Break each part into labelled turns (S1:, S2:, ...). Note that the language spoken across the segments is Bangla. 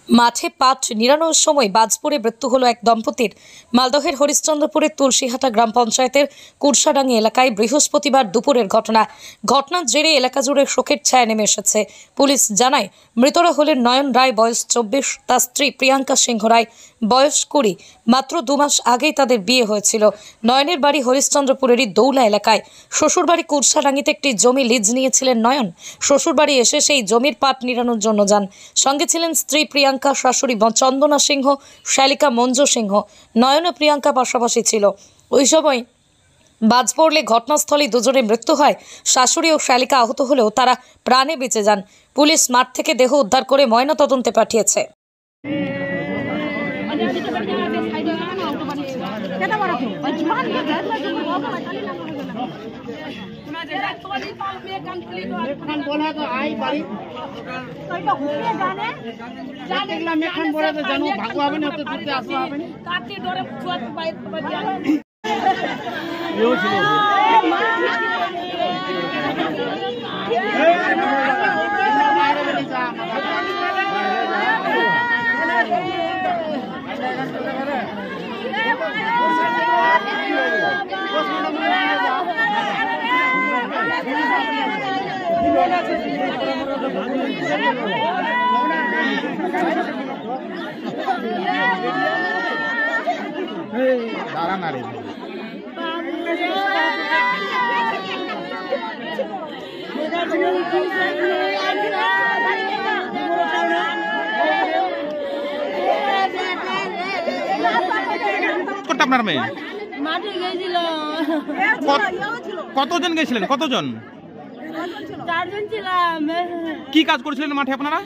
S1: মাঠে পাট নিড়ানোর সময় বাজ পড়ে মৃত্যু হলো এক দম্পতির। মালদহের হরিশ্চন্দ্রপুরের তুলসীহাটা গ্রাম পঞ্চায়েতের কুরসাডাঙ্গি এলাকায় বৃহস্পতিবার দুপুরের ঘটনার জেরে এলাকা জুড়ে শোকের ছায়া নেমে এসেছে। পুলিশ জানায়, মৃতরা হলেন নয়ন রায়, বয়স 24, তার স্ত্রী প্রিয়াঙ্কা সিংহ রায়, বয়স 20। মাত্র 2 মাস আগেই তাদের বিয়ে হয়েছিল। নয়নের বাড়ি হরিশ্চন্দ্রপুরেরই দৌলা এলাকায়। শ্বশুরবাড়ি কুরসাডাঙ্গিতে একটি জমি লিজ নিয়েছিলেন নয়ন। শ্বশুরবাড়ি এসে সেই জমির পাট নিড়ানোর জন্য যান। সঙ্গে ছিলেন স্ত্রী প্রিয়াঙ্কা, শাশুড়ি চন্দনা সিংহ, শালিকা মঞ্জু সিংহ। নয়ন ও প্রিয়াঙ্কা পাশাপাশি ছিল। ওই সময় বাজ পড়লে ঘটনাস্থলে দুজনের মৃত্যু হয়। শাশুড়ি ও শালিকা আহত হলেও তারা প্রাণে বেঁচে যান। পুলিশ মাঠ থেকে দেহ উদ্ধার করে ময়নাতদন্তে পাঠিয়েছে।
S2: আপনার মেয়ে
S3: মাঠে গেছিল।
S2: কতজন গেছিলেন? কতজন?
S3: 4 জন ছিলাম।
S2: কি কাজ করছিলেন মাঠে আপনারা?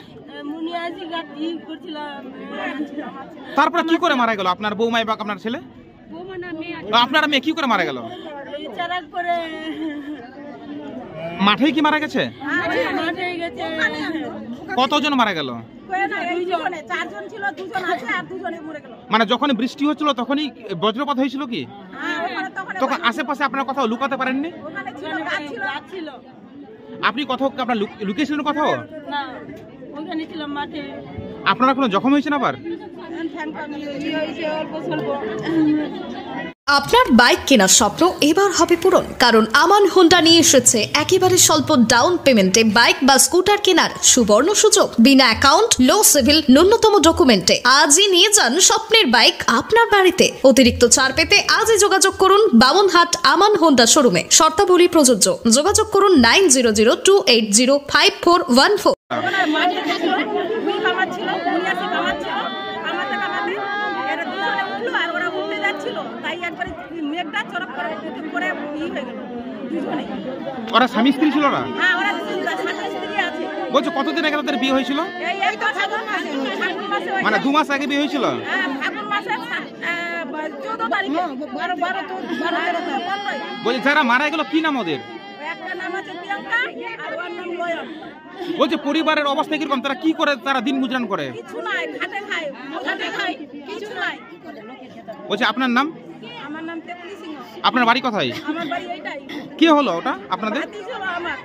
S3: মুনিয়াজি গাতি করছিলাম।
S2: তারপরে কি করে মারা গেল আপনার বৌমা এবং আপনার ছেলে?
S3: বৌমা না মেয়ে,
S2: আপনার মেয়ে কি করে মারা গেল?
S3: চারাক করে
S2: মাঠেই কি মারা গেছে?
S3: মাঠে গেছে।
S2: কতজন মারা গেল?
S3: 4 জন ছিল, 2 জন আছে আর 2 জনে মরে গেল।
S2: মানে যখন বৃষ্টি হচ্ছিল তখনই বজ্রপাত হয়েছিল কি? তখন আশেপাশে আপনার কোথাও লুকাতে পারেননি?
S3: ওখানে ছিল, গাছ ছিল।
S2: আপনি কোথাও আপনার লুকিয়েছিলেন কোথাও?
S3: না, ওখানে ছিলাম মাঠে।
S2: আপনারা কোনো জখম হয়েছেন আবার?
S1: আপনার বাইক কেনার স্বপ্ন এবার হবে পূরণ, কারণ আমান হোন্ডা নিয়ে এসেছে একেবারে স্বল্প ডাউন পেমেন্টে বাইক বা স্কুটার কেনার সুবর্ণ সুযোগ। বিনা অ্যাকাউন্ট, লো সিভিল, ন্যূনতম ডকুমেন্টে আজই নিয়ে যান স্বপ্নের বাইক আপনার বাড়িতে। অতিরিক্ত ছাড় পেতে আজই যোগাযোগ করুন বামনহাট আমান হোন্ডা শোরুমে। শর্তাবলী প্রযোজ্য। যোগাযোগ করুন 9002805414।
S2: ওরা স্বামী স্ত্রী ছিল না? বলছো কতদিন আগে তাদের বিয়ে হয়েছিল? মানে 2 মাস আগে বিয়ে হয়েছিল? বলছি যারা মারা গেল কি নাম ওদের? বলছে পরিবারের অবস্থা কিরকম? তারা কি করে, তারা দিন গুজরান করে? বলছে আপনার নাম?
S3: আমার নাম তেতলি সিংহ।
S2: আপনার বাড়ি কোথায়?
S3: আমার বাড়ি এইটাই।
S2: কে হলো ওটা আপনাদের?
S3: আমার